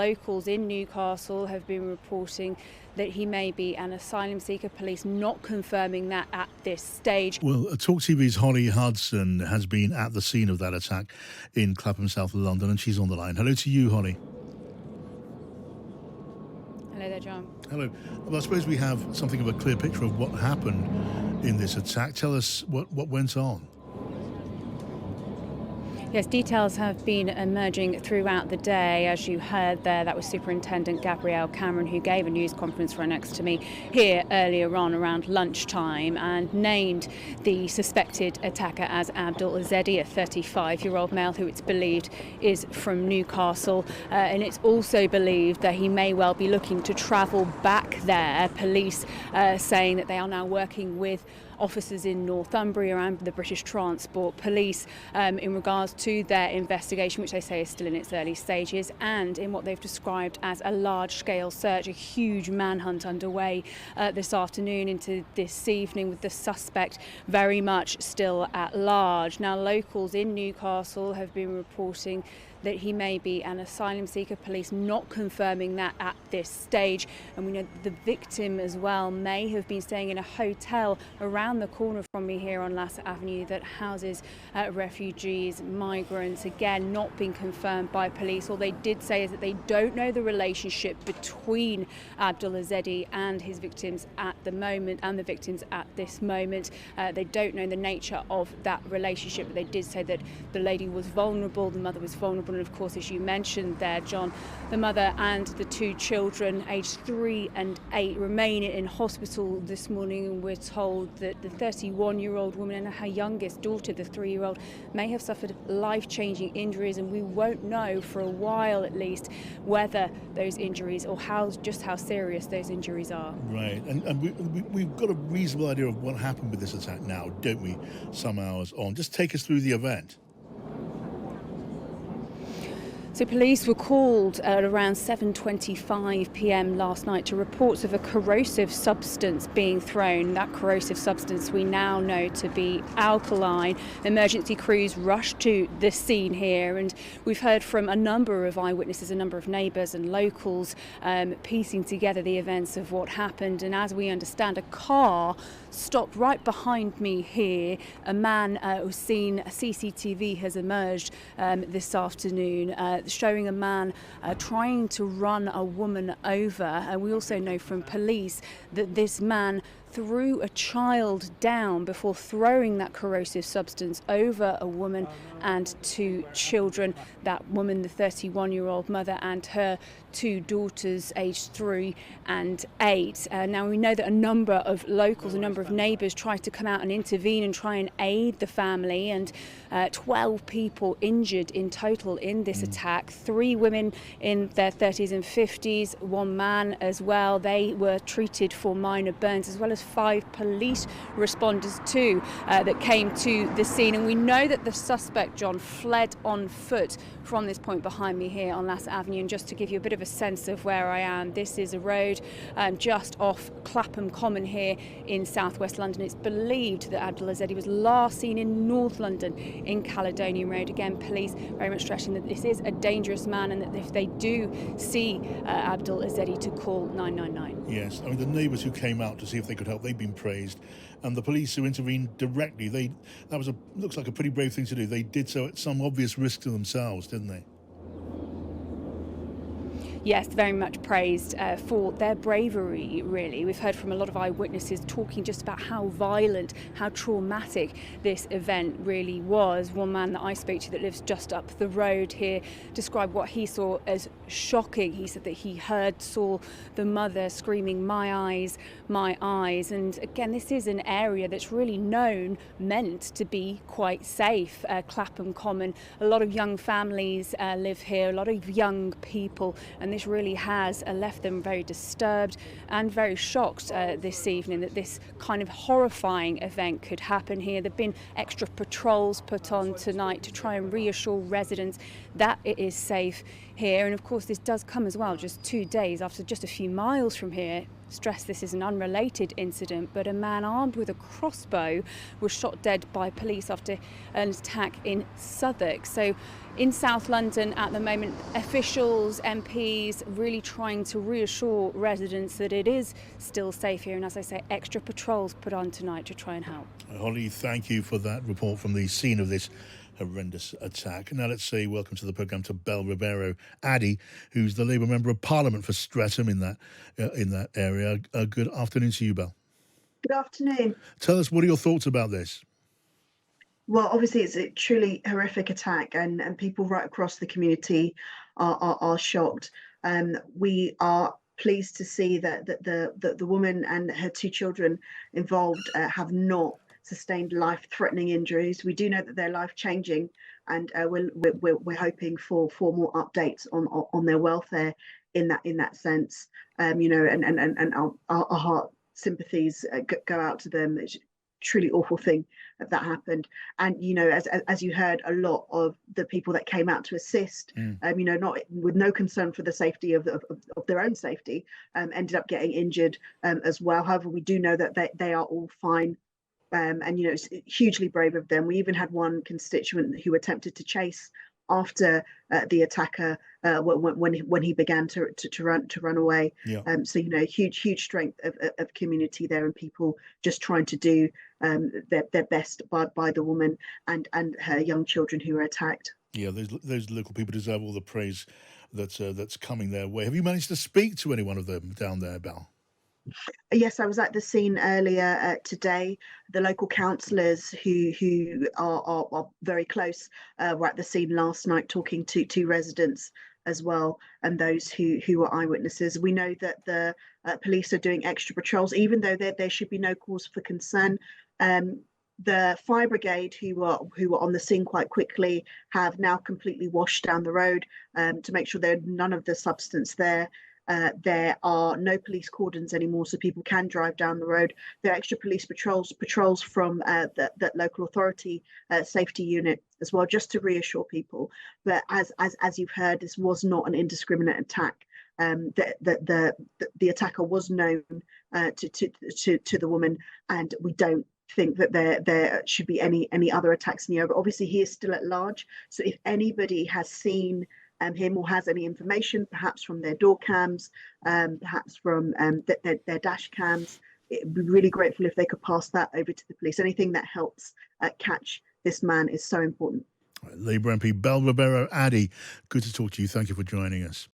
locals in Newcastle have been reporting that he may be an asylum seeker, police not confirming that at this stage. Well, Talk TV's Holly Hudson has been at the scene of that attack in Clapham, south of London, and she's on the line. Hello to you, Holly. Hello there, John. Hello. Well, I suppose we have something of a clear picture of what happened in this attack. Tell us what went on. Yes, details have been emerging throughout the day. As you heard there, that was Superintendent Gabrielle Cameron, who gave a news conference right next to me here earlier on around lunchtime, and named the suspected attacker as Abdul Azedi, a 35-year-old male who it's believed is from Newcastle. And it's also believed that he may well be looking to travel back there. Police saying that they are now working with officers in Northumbria and the British Transport Police in regards to their investigation, which they say is still in its early stages, and in what they've described as a large-scale search, a huge manhunt underway this afternoon into this evening, with the suspect very much still at large. Now, locals in Newcastle have been reporting that he may be an asylum seeker, police not confirming that at this stage. And we know that the victim as well may have been staying in a hotel around the corner from me here on Lassett Avenue that houses refugees, migrants, again not being confirmed by police. All they did say is that they don't know the relationship between Abdul Azedi and his victims at the moment, and the victims at this moment. They don't know the nature of that relationship, but they did say that the lady was vulnerable, the mother was vulnerable, and of course, as you mentioned there, John, the mother and the two children, aged 3 and 8, remain in hospital this morning, and we're told that the 31-year-old woman and her youngest daughter, the 3-year-old, may have suffered life-changing injuries, and we won't know for a while at least whether those injuries or how serious those injuries are. Right, and we've got a reasonable idea of what happened with this attack now, don't we, some hours on? Just take us through the event. So police were called at around 7:25 p.m. last night to reports of a corrosive substance being thrown. That corrosive substance we now know to be alkaline. Emergency crews rushed to the scene here, and we've heard from a number of eyewitnesses, a number of neighbours and locals piecing together the events of what happened. And as we understand, a car stopped right behind me here. A man who's seen CCTV has emerged this afternoon, showing a man trying to run a woman over. And we also know from police that this man threw a child down before throwing that corrosive substance over a woman and 2 children. That woman, the 31-year-old mother, and her 2 daughters, aged 3 and 8. Now, we know that a number of locals, a number of neighbours tried to come out and intervene and try and aid the family, and 12 people injured in total in this attack. 3 women in their 30s and 50s, 1 man as well. They were treated for minor burns, as well as 5 police responders too that came to the scene. And we know that the suspect, John, fled on foot from this point behind me here on Lassett Avenue. And just to give you a bit of a sense of where I am, this is a road just off Clapham Common here in southwest London. It's believed that Abdul Azedi was last seen in North London in Caledonian Road. Again, police very much stressing that this is a dangerous man, and that if they do see Abdul Azedi, to call 999. Yes, I mean, the neighbours who came out to see if they could help, they've been praised, and the police who intervened directly, that looks like a pretty brave thing to do. They did so at some obvious risk to themselves, didn't they? Yes, very much praised for their bravery, really. We've heard from a lot of eyewitnesses talking just about how violent, how traumatic this event really was. One man that I spoke to that lives just up the road here described what he saw as shocking. He said that he saw the mother screaming, "My eyes, my eyes." And again, this is an area that's really meant to be quite safe. Clapham Common, a lot of young families live here, a lot of young people, and this really has left them very disturbed and very shocked this evening that this kind of horrifying event could happen here. There have been extra patrols put on tonight to try and reassure residents that it is safe here. And of course, this does come as well just 2 days after, just a few miles from here, stress this is an unrelated incident, but a man armed with a crossbow was shot dead by police after an attack in Southwark. So in South London at the moment, officials, MPs really trying to reassure residents that it is still safe here, and as I say, extra patrols put on tonight to try and help. Holly, thank you for that report from the scene of this horrendous attack. Now let's say welcome to the programme to Bel Ribeiro Addy, who's the Labour Member of Parliament for Streatham in that area. Good afternoon to you, Bel. Good afternoon. Tell us, what are your thoughts about this? Well, obviously, it's a truly horrific attack, and people right across the community are shocked. We are pleased to see that the woman and her two children involved have not sustained life-threatening injuries. We do know that they're life-changing, and we're hoping for more updates on their welfare in that sense. And our heart sympathies go out to them. It's a truly awful thing that happened. And as you heard, a lot of the people that came out to assist, not with no concern for the safety of their own safety, ended up getting injured as well. However, we do know that they are all fine. And it's hugely brave of them. We even had one constituent who attempted to chase after the attacker when he began to run away. Yeah. So huge strength of community there, and people just trying to do their best by the woman and her young children who were attacked. Yeah, those local people deserve all the praise that's coming their way. Have you managed to speak to any one of them down there, Bel? Yes, I was at the scene earlier today. The local councillors who are very close were at the scene last night talking to residents as well, and those who are eyewitnesses. We know that the police are doing extra patrols, even though there should be no cause for concern. The fire brigade, who were on the scene quite quickly, have now completely washed down the road to make sure there's none of the substance there. There are no police cordons anymore, so people can drive down the road. There are extra police patrols from the local authority safety unit as well, just to reassure people. But as you've heard, this was not an indiscriminate attack. The attacker was known to the woman, and we don't think that there should be any other attacks near. But obviously, he is still at large. So if anybody has seen him or has any information, perhaps from their door cams, perhaps from their dash cams, it would be really grateful if they could pass that over to the police. Anything that helps catch this man is so important. Labour MP Bel Ribeiro Addy, good to talk to you. Thank you for joining us.